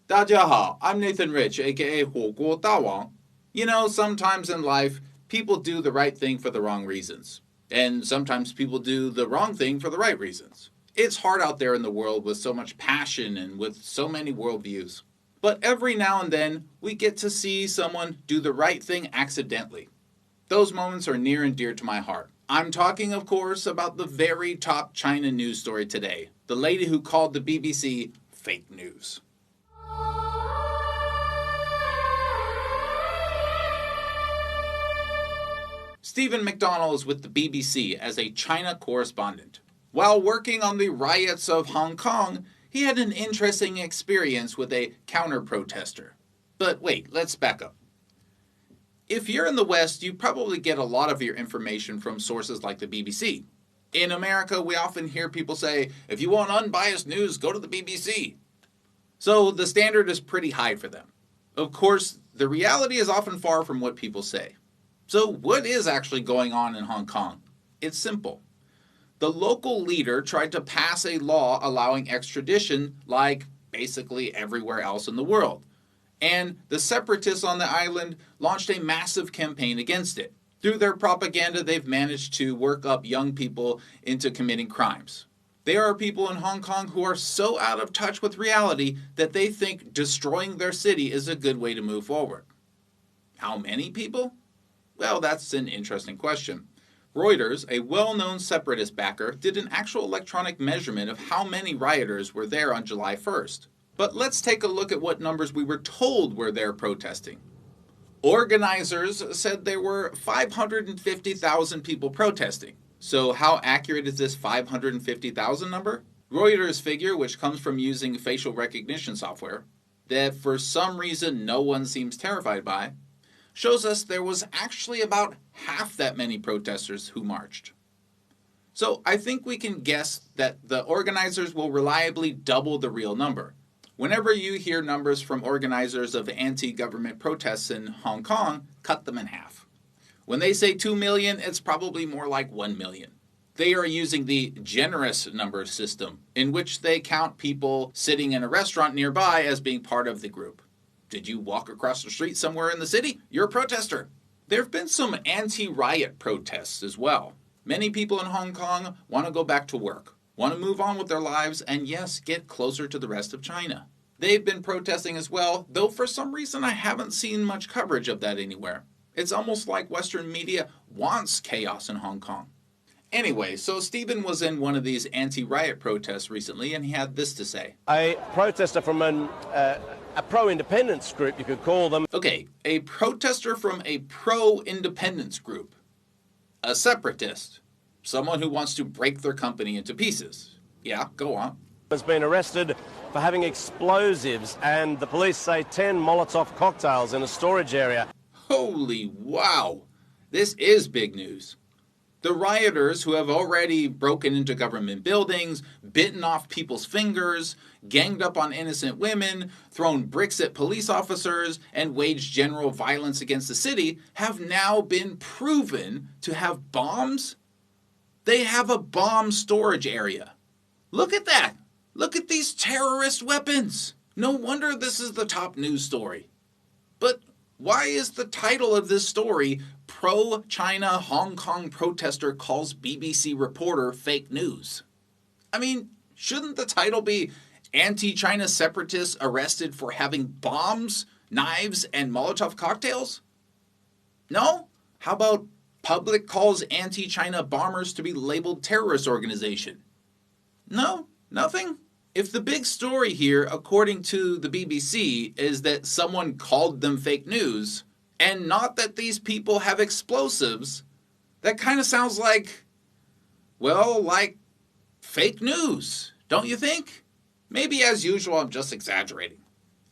大家好, I'm Nathan Rich, aka 火锅大王. You know, sometimes in life, people do the right thing for the wrong reasons. And sometimes people do the wrong thing for the right reasons. It's hard out there in the world with so much passion and with so many worldviews. But every now and then, we get to see someone do the right thing accidentally. Those moments are near and dear to my heart. I'm talking, of course, about the very top China news story today. The lady who called the BBC fake news. Stephen McDonnell is with the BBC as a China correspondent. While working on the riots of Hong Kong, he had an interesting experience with a counter-protester. But wait, let's back up. If you're in the West, you probably get a lot of your information from sources like the BBC. In America, we often hear people say, if you want unbiased news, go to the BBC. So the standard is pretty high for them. Of course, the reality is often far from what people say. So what is actually going on in Hong Kong? It's simple. The local leader tried to pass a law allowing extradition like basically everywhere else in the world. And the separatists on the island launched a massive campaign against it. Through their propaganda, they've managed to work up young people into committing crimes. There are people in Hong Kong who are so out of touch with reality that they think destroying their city is a good way to move forward. How many people? Well, that's an interesting question. Reuters, a well-known separatist backer, did an actual electronic measurement of how many rioters were there on July 1st. But let's take a look at what numbers we were told were there protesting. Organizers said there were 550,000 people protesting. So how accurate is this 550,000 number? Reuters figure, which comes from using facial recognition software, that for some reason no one seems terrified by, shows us there was actually about half that many protesters who marched. So I think we can guess that the organizers will reliably double the real number. Whenever you hear numbers from organizers of anti-government protests in Hong Kong, cut them in half. When they say 2 million, it's probably more like 1 million. They are using the generous number system, in which they count people sitting in a restaurant nearby as being part of the group. Did you walk across the street somewhere in the city? You're a protester. There have been some anti-riot protests as well. Many people in Hong Kong want to go back to work, want to move on with their lives, and yes, get closer to the rest of China. They've been protesting as well, though for some reason I haven't seen much coverage of that anywhere. It's almost like Western media wants chaos in Hong Kong. Anyway, so Stephen was in one of these anti-riot protests recently, and he had this to say. A protester from a pro-independence group, you could call them. Okay, a protester from a pro-independence group. A separatist. Someone who wants to break their company into pieces. Yeah, go on. Has been arrested for having explosives, and the police say 10 Molotov cocktails in a storage area. Holy wow! This is big news. The rioters, who have already broken into government buildings, bitten off people's fingers, ganged up on innocent women, thrown bricks at police officers, and waged general violence against the city, have now been proven to have bombs. They have a bomb storage area. Look at that! Look at these terrorist weapons! No wonder this is the top news story. But why is the title of this story Pro-China Hong Kong Protester Calls BBC Reporter Fake News? I mean, shouldn't the title be Anti-China Separatists Arrested for Having Bombs, Knives, and Molotov Cocktails? No? How about Public Calls Anti-China Bombers to be Labeled Terrorist Organization? No? Nothing? If the big story here, according to the BBC, is that someone called them fake news, and not that these people have explosives, that kind of sounds like, well, like fake news, don't you think? Maybe as usual, I'm just exaggerating.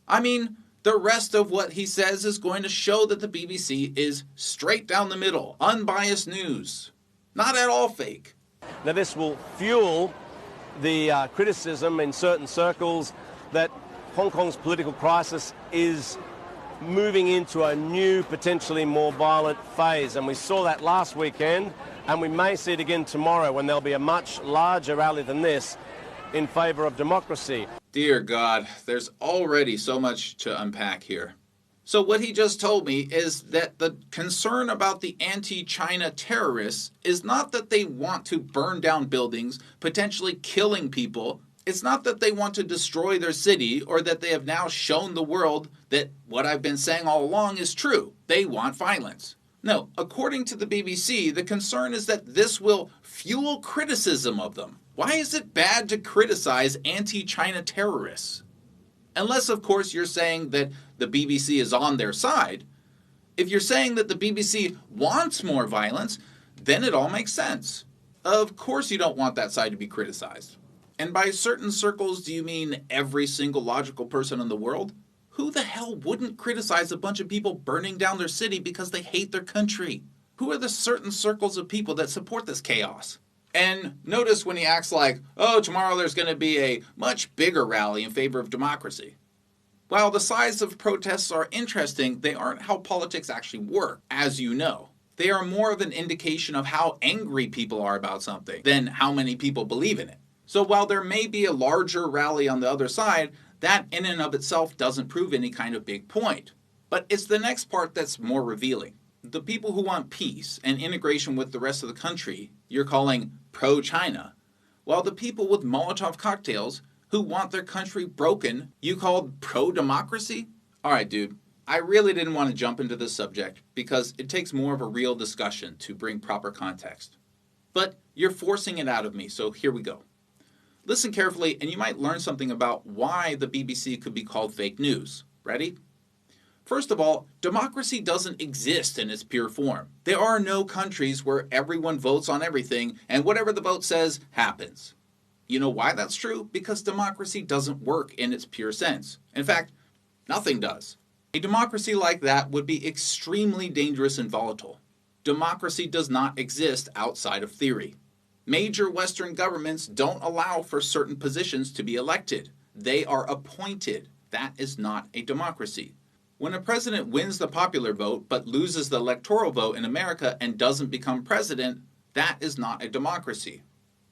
I mean, the rest of what he says is going to show that the BBC is straight down the middle, unbiased news. Not at all fake. Now this will fuel the criticism in certain circles that Hong Kong's political crisis is moving into a new, potentially more violent phase. And we saw that last weekend, and we may see it again tomorrow when there'll be a much larger rally than this in favour of democracy. Dear God, there's already so much to unpack here. So what he just told me is that the concern about the anti-China terrorists is not that they want to burn down buildings, potentially killing people. It's not that they want to destroy their city or that they have now shown the world that what I've been saying all along is true. They want violence. No, according to the BBC, the concern is that this will fuel criticism of them. Why is it bad to criticize anti-China terrorists? Unless, of course, you're saying that the BBC is on their side. If you're saying that the BBC wants more violence, then it all makes sense. Of course you don't want that side to be criticized. And by certain circles, do you mean every single logical person in the world? Who the hell wouldn't criticize a bunch of people burning down their city because they hate their country? Who are the certain circles of people that support this chaos? And notice when he acts like, oh, tomorrow there's going to be a much bigger rally in favor of democracy. While the size of protests are interesting, they aren't how politics actually work, as you know. They are more of an indication of how angry people are about something than how many people believe in it. So while there may be a larger rally on the other side, that in and of itself doesn't prove any kind of big point. But it's the next part that's more revealing. The people who want peace and integration with the rest of the country, you're calling pro-China, while the people with Molotov cocktails who want their country broken, you called pro-democracy? Alright, dude, I really didn't want to jump into this subject because it takes more of a real discussion to bring proper context. But you're forcing it out of me, so here we go. Listen carefully and you might learn something about why the BBC could be called fake news. Ready? First of all, democracy doesn't exist in its pure form. There are no countries where everyone votes on everything and whatever the vote says happens. You know why that's true? Because democracy doesn't work in its pure sense. In fact, nothing does. A democracy like that would be extremely dangerous and volatile. Democracy does not exist outside of theory. Major Western governments don't allow for certain positions to be elected. They are appointed. That is not a democracy. When a president wins the popular vote but loses the electoral vote in America and doesn't become president, that is not a democracy.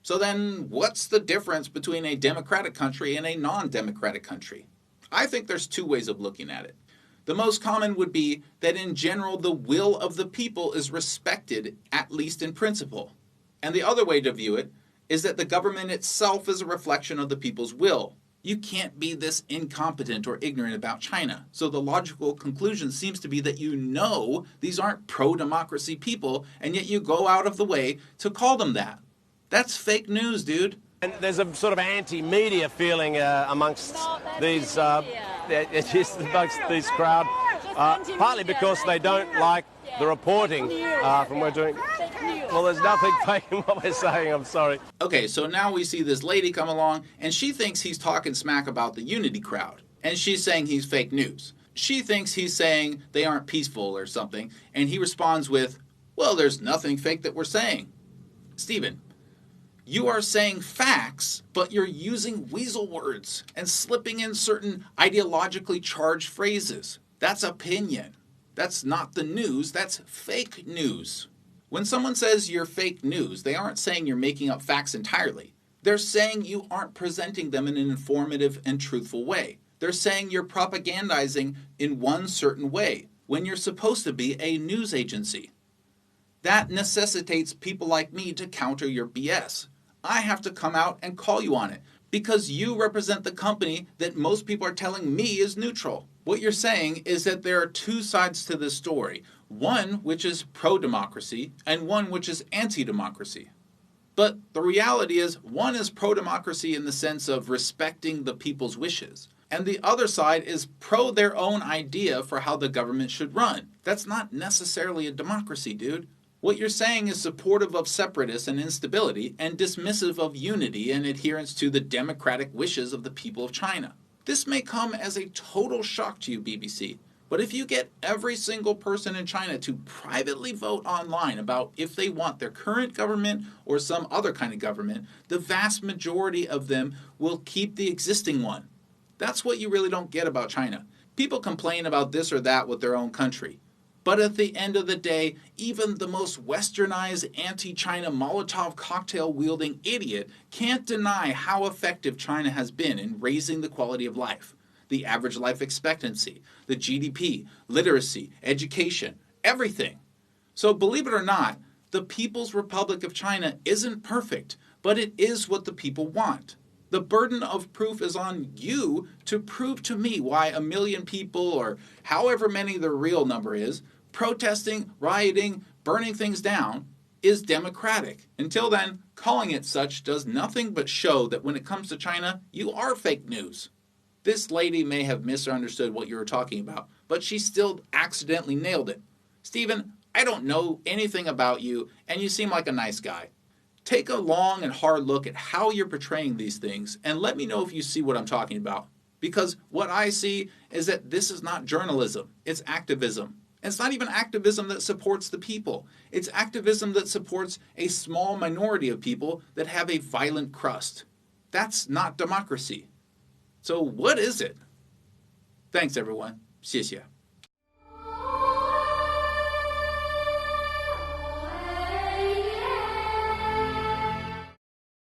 So then what's the difference between a democratic country and a non-democratic country? I think there's two ways of looking at it. The most common would be that in general the will of the people is respected, at least in principle. And the other way to view it is that the government itself is a reflection of the people's will. You can't be this incompetent or ignorant about China. So the logical conclusion seems to be that you know these aren't pro-democracy people, and yet you go out of the way to call them that. That's fake news, dude. And there's a sort of anti-media feeling amongst these amongst this crowd, partly because they don't like the reporting from we're doing. Well, there's nothing fake in what we're saying, I'm sorry. Okay, so now we see this lady come along, and she thinks he's talking smack about the unity crowd. And she's saying he's fake news. She thinks he's saying they aren't peaceful or something, and he responds with, well, there's nothing fake that we're saying. Stephen, you are saying facts, but you're using weasel words and slipping in certain ideologically charged phrases. That's opinion. That's not the news, that's fake news. When someone says you're fake news, they aren't saying you're making up facts entirely. They're saying you aren't presenting them in an informative and truthful way. They're saying you're propagandizing in one certain way when you're supposed to be a news agency. That necessitates people like me to counter your BS. I have to come out and call you on it because you represent the company that most people are telling me is neutral. What you're saying is that there are two sides to this story. One which is pro-democracy and one which is anti-democracy. But the reality is one is pro-democracy in the sense of respecting the people's wishes. And the other side is pro their own idea for how the government should run. That's not necessarily a democracy, dude. What you're saying is supportive of separatists and instability and dismissive of unity and adherence to the democratic wishes of the people of China. This may come as a total shock to you, BBC, but if you get every single person in China to privately vote online about if they want their current government or some other kind of government, the vast majority of them will keep the existing one. That's what you really don't get about China. People complain about this or that with their own country. But at the end of the day, even the most westernized anti-China Molotov cocktail-wielding idiot can't deny how effective China has been in raising the quality of life, the average life expectancy, the GDP, literacy, education, everything. So believe it or not, the People's Republic of China isn't perfect, but it is what the people want. The burden of proof is on you to prove to me why 1 million people, or however many the real number is, protesting, rioting, burning things down is democratic. Until then, calling it such does nothing but show that when it comes to China, you are fake news. This lady may have misunderstood what you were talking about, but she still accidentally nailed it. Stephen, I don't know anything about you, and you seem like a nice guy. Take a long and hard look at how you're portraying these things and let me know if you see what I'm talking about. Because what I see is that this is not journalism, it's activism. And it's not even activism that supports the people. It's activism that supports a small minority of people that have a violent crust. That's not democracy. So what is it? Thanks everyone. 谢谢.